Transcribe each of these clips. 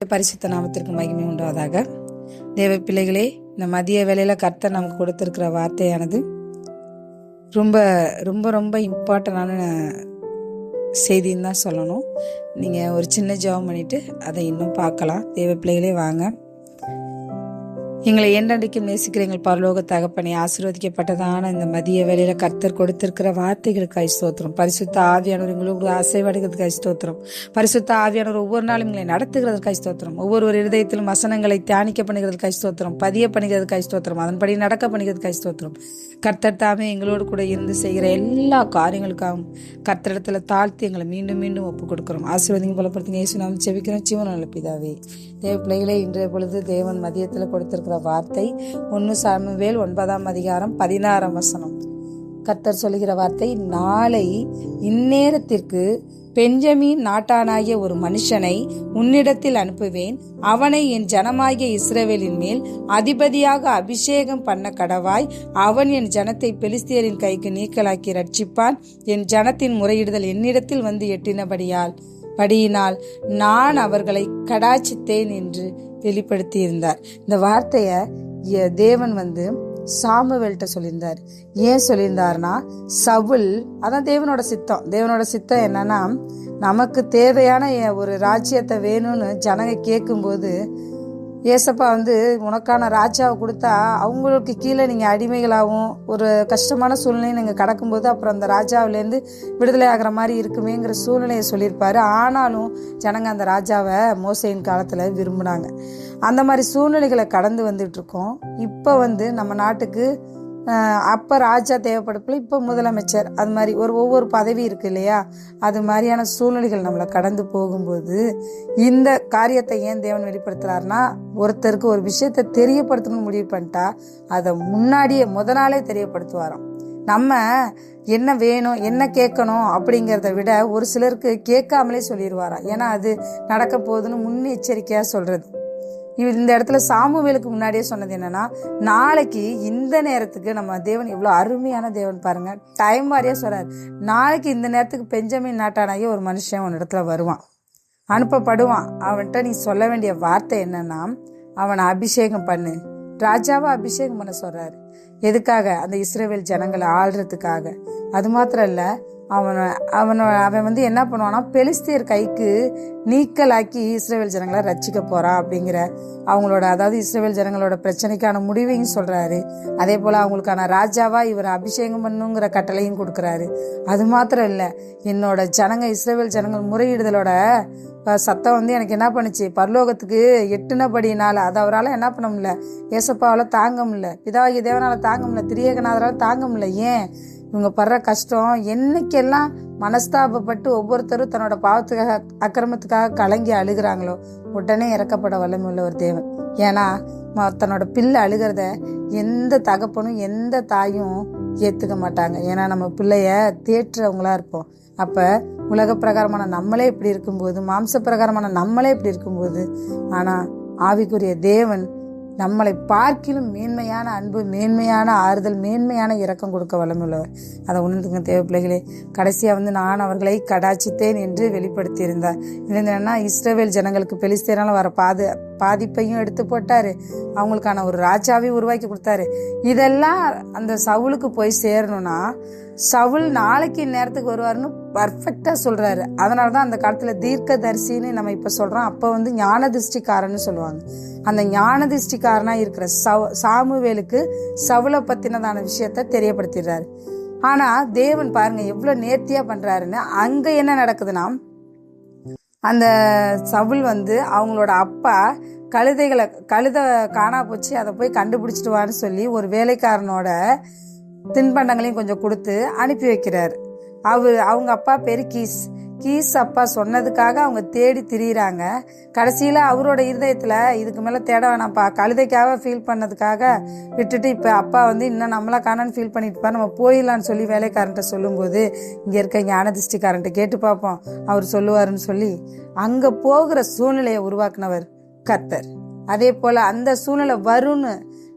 பரிசுத்த நாமத்திற்கு மகிமை உண்டாவதாக. தேவ பிள்ளைகளே, இந்த மதிய வேளையில கர்த்தர் நமக்கு கொடுத்திருக்கிற வார்த்தையானது ரொம்ப ரொம்ப ரொம்ப இம்பார்ட்டண்டான செய்தின்னு தான் சொல்லணும். நீங்கள் ஒரு சின்ன ஜெபம் பண்ணிட்டு அதை இன்னும் பார்க்கலாம். தேவ பிள்ளைகளே, வாங்க. எங்களை என்றென்றைக்கும் நேசிக்கிற எங்கள் பரலோக தகப்பனை, ஆசீர்வதிக்கப்பட்டதான இந்த மதிய வேளையில கர்த்தர் கொடுத்திருக்கிற வார்த்தைகளுக்கு ஸ்தோத்திரம். பரிசுத்த ஆவியானவர் எங்களோட அசைவடைகிறதுக்கு ஸ்தோத்திரம். பரிசுத்த ஆவியானவர் ஒவ்வொரு நாளும் எங்களை நடத்துகிறதுக்கு ஸ்தோத்திரம். ஒவ்வொரு இருதயத்திலும் வசனங்களை தியானிக்க பண்ணுகிறதுக்கு ஸ்தோத்திரம், பதிய பண்ணுகிறதுக்கு ஸ்தோத்திரம், அதன்படி நடக்க பண்ணுகிறதுக்கு ஸ்தோத்திரம். கர்த்தர் தாமே எங்களோடு கூட இருந்து செய்கிற எல்லா காரியங்களுக்காகவும் கர்த்தரிடத்துல தாழ்த்தி எங்களை மீண்டும் மீண்டும் ஒப்பு கொடுக்கிறோம். ஆசீர்வாதம் பலப்படுத்துங்க. இயேசு நாமத்தில் ஜெபிக்கிறோம் ஜீவனுள்ள பிதாவே. தேவ பிள்ளைகளே, இன்றைய பொழுது தேவன் மதியத்தில் கொடுத்திருக்கிற வார்த்தை 1 சாமுவேல் 9:16 கர்த்தர் சொல்லுகிற வார்த்தை, நாளை இந்நேரத்திற்கு பெஞ்சமின் நாட்டானாகிய ஒரு மனுஷனை உன்னிடத்தில் அனுப்புவேன். அவனை என் ஜனமாகிய இஸ்ரவேலின் மேல் அதிபதியாக அபிஷேகம் பண்ண கடவாய். அவன் என் ஜனத்தை பெலிஸ்தியரின் கைக்கு நீக்கலாக்கி ரட்சிப்பான். என் ஜனத்தின் முறையிடுதல் என்னிடத்தில் வந்து எட்டினபடியினால் நான் அவர்களை கடாட்சித்தேன் என்று வெளிப்படுத்தி இருந்தார். இந்த வார்த்தைய தேவன் சாமுவேல்கிட்ட சொல்லியிருந்தார். ஏன் சொல்லியிருந்தாருன்னா, சவுல், அதான் தேவனோட சித்தம். தேவனோட சித்தம் என்னன்னா, நமக்கு தேவையான ஒரு ராஜ்யத்தை வேணும்னு ஜனங்க கேட்கும்போது, ஏசப்பா உனக்கான ராஜாவை கொடுத்தா அவங்களுக்கு கீழே நீங்கள் அடிமைகளாகவும் ஒரு கஷ்டமான சூழ்நிலையை நீங்கள் கடக்கும்போது அப்புறம் அந்த ராஜாவிலேருந்து விடுதலை ஆகிற மாதிரி இருக்குமேங்கிற சூழ்நிலையை சொல்லியிருப்பாரு. ஆனாலும் ஜனங்க அந்த ராஜாவை மோசேயின் காலத்தில் விரும்பினாங்க. அந்த மாதிரி சூழ்நிலைகளை கடந்து வந்துட்டு இருக்கோம். இப்போ நம்ம நாட்டுக்கு அப்போ ராஜா தேவைப்படப்பில்லை, இப்போ முதலமைச்சர், அது மாதிரி ஒவ்வொரு பதவி இருக்கு இல்லையா? அது மாதிரியான சூழ்நிலைகள் நம்மளை கடந்து போகும்போது இந்த காரியத்தை ஏன் தேவன் வெளிப்படுத்துறாருன்னா, ஒருத்தருக்கு ஒரு விஷயத்தை தெரியப்படுத்தணும்னு முடிவு பண்ணிட்டா அதை முன்னாடியே நாளே தெரியப்படுத்துவாராம். நம்ம என்ன வேணும், என்ன கேட்கணும் அப்படிங்கிறத விட ஒரு சிலருக்கு கேட்காமலே சொல்லிடுவாராம். ஏன்னா அது நடக்க போகுதுன்னு முன்னெச்சரிக்கையா சொல்றது. இந்த இடத்துல சாமுவேலுக்கு முன்னாடியே சொன்னது என்னன்னா, நாளைக்கு இந்த நேரத்துக்கு நம்ம தேவன் எவ்வளவு அருமையான தேவன் பாருங்க. டைம் மாதிரியே சொல்றாரு, நாளைக்கு இந்த நேரத்துக்கு பெஞ்சமின் நாட்டானாகிய ஒரு மனுஷன் உன் இடத்துல வருவான், அனுப்பப்படுவான். அவன்கிட்ட நீ சொல்ல வேண்டிய வார்த்தை என்னன்னா, அவனை அபிஷேகம் பண்ணு. ராஜாவை அபிஷேகம் பண்ண சொல்றாரு. எதுக்காக? அந்த இஸ்ரவேல் ஜனங்களை ஆள்றதுக்காக. அது மாத்திரம் இல்ல, அவன் என்ன பண்ணுவான்னா, பெலிஸ்தியர் கைக்கு நீக்கலாக்கி இஸ்ரவேல் ஜனங்களை ரட்சிக்க போறான் அப்படிங்கிற அவங்களோட, அதாவது இஸ்ரவேல் ஜனங்களோட பிரச்சனைக்கான முடிவையும் சொல்றாரு. அதே போல அவங்களுக்கான ராஜாவா இவர் அபிஷேகம் பண்ணுங்கிற கட்டளையும் கொடுக்கறாரு. அது மாத்திரம் இல்ல, என்னோட ஜனங்க இஸ்ரவேல் ஜனங்கள் முறையிடுதலோட சத்தம் எனக்கு என்ன பண்ணுச்சு, பரலோகத்துக்கு எட்டுனபடினால அதை அவரால் என்ன பண்ண முடியல, ஏசப்பாவால தாங்க முடியல, பிதாவாகிய தேவனால தாங்க முடியல, திரியேகநாதரால தாங்க முடியல. ஏன்? இவங்க படுற கஷ்டம் என்னைக்கெல்லாம் மனஸ்தாபப்பட்டு ஒவ்வொருத்தரும் தன்னோட பாவத்துக்காக அக்கிரமத்துக்காக கலங்கி அழுகிறாங்களோ உடனே இறக்கப்பட வல்லமை உள்ள ஒரு தேவன். ஏன்னா தன்னோட பிள்ளை அழுகிறத எந்த தகப்பனும் எந்த தாயும் ஏத்துக்க மாட்டாங்க. ஏன்னா நம்ம பிள்ளைய தேற்றுறவங்களா இருப்போம். அப்ப உலக பிரகாரமான நம்மளே இப்படி இருக்கும்போது, மாம்ச பிரகாரமான நம்மளே இப்படி இருக்கும்போது, ஆனா ஆவிக்குரிய தேவன் நம்மளை பார்க்கிலும் மேன்மையான அன்பு, மேன்மையான ஆறுதல், மேன்மையான இரக்கம் கொடுக்க வல்லமுள்ளவர். அதை உணர்ந்துங்க தேவ பிள்ளைகளே. கடைசியா நான் அவர்களை கடாட்சித்தேன் என்று வெளிப்படுத்தி இருந்தார். என்னன்னா, இஸ்ரவேல் ஜனங்களுக்கு பெலிஸ்தியரால வர பாதிப்பையும் எடுத்து போட்டாரு, அவங்களுக்கான ஒரு ராஜாவையும் உருவாக்கி கொடுத்தாரு. இதெல்லாம் அந்த சவுலுக்கு போய் சேரணும்னா, சவுல் நாளைக்கு நேரத்துக்கு வருவாருன்னு பர்ஃபெக்டா சொல்றாரு. அதனாலதான் அந்த காலத்துல தீர்க்க தரிசின்னு நம்ம இப்ப சொல்றோம். அப்ப ஞான திருஷ்டிக்காரன்னு சொல்லுவாங்க. அந்த ஞான திருஷ்டிக்காரனா இருக்கிற சாமுவேலுக்கு சவுலை பத்தினதான விஷயத்த தெரியப்படுத்திடுறாரு. ஆனா தேவன் பாருங்க எவ்வளவு நேர்த்தியா பண்றாருன்னு. அங்க என்ன நடக்குதுன்னா, அந்த சவுல் அவங்களோட அப்பா கழுதை காணா போச்சு, அதை போய் கண்டுபிடிச்சிட்டு வான்னு சொல்லி ஒரு வேலைக்காரனோட தின்பண்டங்களையும் கொஞ்சம் கொடுத்து அனுப்பி வைக்கிறாரு. அவங்க அப்பா பேரு கீஸ் அப்பா சொன்னதுக்காக அவங்க தேடி திரியிறாங்க. கடைசியில அவரோட இருதயத்துல இதுக்கு மேல தேட வேணாம்ப்பா, கழுதைக்காக ஃபீல் பண்ணதுக்காக விட்டுட்டு இப்ப அப்பா இன்னும் நம்மளா காணான்னு ஃபீல் பண்ணிட்டு நம்ம போயிடலான்னு சொல்லி வேலைக்காரன்ட்ட சொல்லும்போது, இங்க இருக்க ஞான திருஷ்டிக்காரன்ட்ட கேட்டு பார்ப்போம், அவர் சொல்லுவாருன்னு சொல்லி அங்க போகிற சூழ்நிலையை உருவாக்குனவர் கர்த்தர். அதே போல அந்த சூழ்நிலை வரும்னு,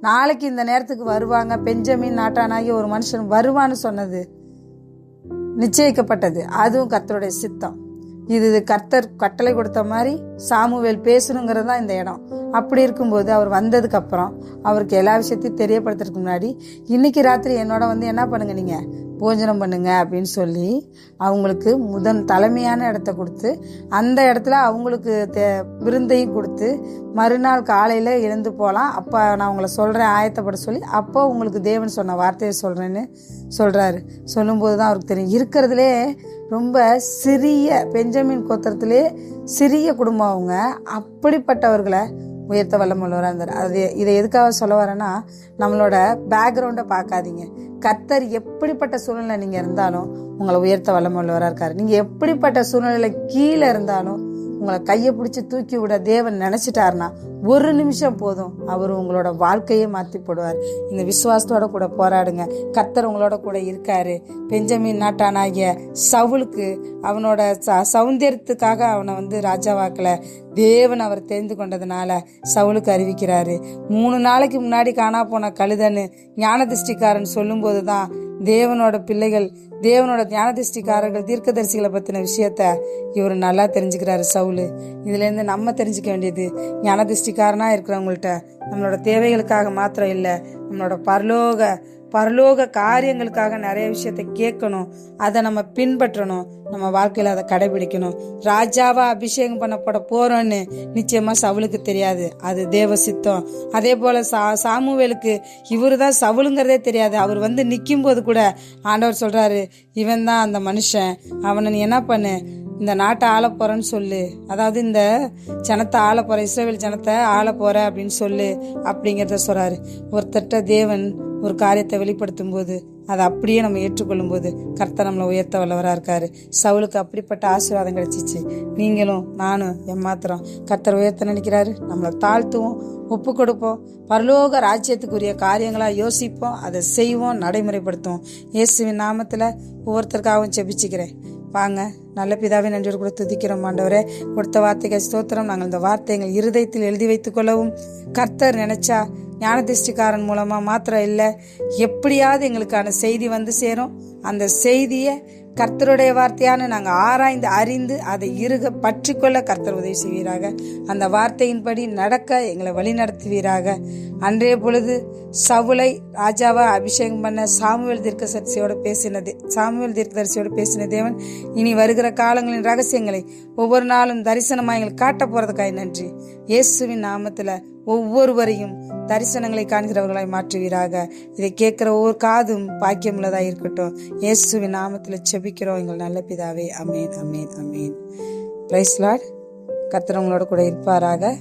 நாளைக்கு இந்த நேரத்துக்கு வருவாங்க, பெஞ்சமின் நாட்டானாகிய ஒரு மனுஷன் வருவான்னு சொன்னது நிச்சயிக்கப்பட்டது. அதுவும் கர்த்தருடைய சித்தம். இது கர்த்தர் கட்டளை கொடுத்த மாதிரி சாமுவேல் பேசணுங்கிறது தான் இந்த இடம். அப்படி இருக்கும்போது அவர் வந்ததுக்கு அப்புறம் அவருக்கு எல்லா விஷயத்தையும் தெரியப்படுத்துறதுக்கு முன்னாடி இன்னைக்கு ராத்திரி என்னோட என்ன பண்ணுங்க, நீங்க போஜனம் பண்ணுங்க அப்படின்னு சொல்லி அவங்களுக்கு தலைமையான இடத்த கொடுத்து அந்த இடத்துல அவங்களுக்கு விருந்தையும் கொடுத்து மறுநாள் காலையில எழுந்து போகலாம், அப்போ நான் உங்களை சொல்றேன் ஆயத்தப்பட சொல்லி அப்போ உங்களுக்கு தேவன் சொன்ன வார்த்தையை சொல்றேன்னு சொல்றாரு. சொல்லும்போது தான் அவருக்கு தெரியும் இருக்கிறதுலே ரொம்ப சிறிய பெஞ்சமின் கோத்திரத்திலே சிறிய குடும்பம் அவங்க. அப்படிப்பட்டவர்களை உயர்த்த வல்லமுள்ளவராக இருந்தார். இதை எதுக்காக சொல்ல வரேன்னா, நம்மளோட பேக்ரவுண்டை பார்க்காதீங்க. கர்த்தர் எப்படிப்பட்ட சூழ்நிலை நீங்க இருந்தாலும் உங்களை உயர்த்த வல்லமுள்ளவராக இருக்காரு. நீங்க எப்படிப்பட்ட சூழ்நிலையில கீழே இருந்தாலும் உங்களை கையை பிடிச்சி தூக்கி விட தேவன் நினைச்சிட்டாருன்னா ஒரு நிமிஷம் போதும், அவர் உங்களோட வாழ்க்கையே மாற்றி போடுவார். இந்த விசுவாசத்தோட கூட போராடுங்க. கர்த்தர் உங்களோட கூட இருக்காரு. பெஞ்சமின் நாட்டானாகிய சவுலுக்கு அவனோட சௌந்தரியத்துக்காக அவனை ராஜாவாக்கல, தேவன் அவர் தெரிந்து கொண்டதுனால சவுலுக்கு அறிவிக்கிறாரு. 3 நாளைக்கு முன்னாடி காணா போன கழுதன்னு ஞான திருஷ்டிக்காரன் சொல்லும் போதுதான் தேவனோட பிள்ளைகள், தேவனோட ஞான திருஷ்டிக்காரர்கள், தீர்க்கதரிசிகளை பத்தின விஷயத்த இவர் நல்லா தெரிஞ்சுக்கிறாரு சவுலு. இதுல இருந்து நம்ம தெரிஞ்சுக்க வேண்டியது, ஞான திருஷ்டிக்காரனா இருக்கிறவங்கள்ட்ட நம்மளோட தேவைகளுக்காக மாத்திரம் இல்ல, நம்மளோட பரலோக காரியங்களுக்காக நிறைய விஷயத்த கேட்கணும், அதை நம்ம பின்பற்றணும், நம்ம வாழ்க்கையில அதை கடைபிடிக்கணும். ராஜாவா அபிஷேகம் பண்ணப்பட போறோம்னு நிச்சயமா சவுலுக்கு தெரியாது, அது தேவ சித்தம். அதே போல சாமுவேலுக்கு இவருதான் சவுலுங்கிறதே தெரியாது. அவர் நிக்கும் போது கூட ஆண்டவர் சொல்றாரு, இவன் தான் அந்த மனுஷன், அவனை நீ என்ன பண்ணு, இந்த நாட்டை ஆள போறேன்னு சொல்லு, அதாவது இந்த ஜனத்தை ஆள போற, இஸ்ரவேல் ஜனத்தை ஆள போற அப்படின்னு சொல்லு அப்படிங்கிறத சொல்றாரு. ஒருத்தட்ட தேவன் ஒரு காரியத்தை வெளிப்படுத்தும் போது அதை அப்படியே நம்ம ஏற்றுக்கொள்ளும் போது கர்த்தர் நம்மளை உயர்த்த வல்லவரா இருக்காரு. சவுலுக்கு அப்படிப்பட்ட ஆசீர்வாதம் கிடைச்சிச்சு. நீங்களும் நானும் எம்மாத்திரம் கர்த்தர் உயர்த்த நினைக்கிறாரு, நம்மளை தாழ்த்துவோம், ஒப்பு கொடுப்போம், பரலோக ராஜ்யத்துக்குரிய காரியங்களா யோசிப்போம், அதை செய்வோம், நடைமுறைப்படுத்துவோம். இயேசுவின் நாமத்துல ஒவ்வொருத்தருக்காகவும் ஜெபிச்சுக்கிறேன். வாங்க. நல்ல பிதாவே, நன்றி கூட துதிக்கிறோம் ஆண்டவரே. கொடுத்த வார்த்தைகள் ஸ்தோத்திரம். நாங்கள் இந்த வார்த்தைகள் இருதயத்தில் எழுதி வைத்துக் கொள்ளவும், கர்த்தர் நினைச்சா ஞான திருஷ்டிக்காரன் மூலமா மாத்திரம் இல்ல, எப்படியாவது எங்களுக்கான செய்தி சேரும். அந்த செய்தியை கர்த்தருடைய வார்த்தையான நாங்கள் ஆராய்ந்து அறிந்து அதை பற்றி கொள்ள கர்த்தர் உதவி செய்வீராக. அந்த வார்த்தையின்படி நடக்க எங்களை வழி நடத்துவீராக. அன்றைய பொழுது சவுலை ராஜாவா அபிஷேகம் பண்ண சாமுவேல் தீர்க்கதரிசியோட பேசின தேவன் இனி வருகிற காலங்களின் ரகசியங்களை ஒவ்வொரு நாளும் தரிசனமா எங்களுக்கு காட்ட போறதுக்காக நன்றி. இயேசுவின் நாமத்துல ஒவ்வொருவரையும் தரிசனங்களை காண்கிறவர்களாய் மாற்றுவீராக. இதை கேட்கிற ஒவ்வொரு காதும் பாக்கியம் உள்ளதாக இருக்கட்டும். இயேசுவின் நாமத்துல செபிக்கிறோம் எங்கள் நல்ல பிதாவே. Amen, amen, amen. Praise Lord. கர்த்தர் உங்களோட கூட இருப்பாராக.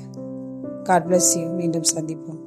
God bless you. மீண்டும் சந்திப்போம்.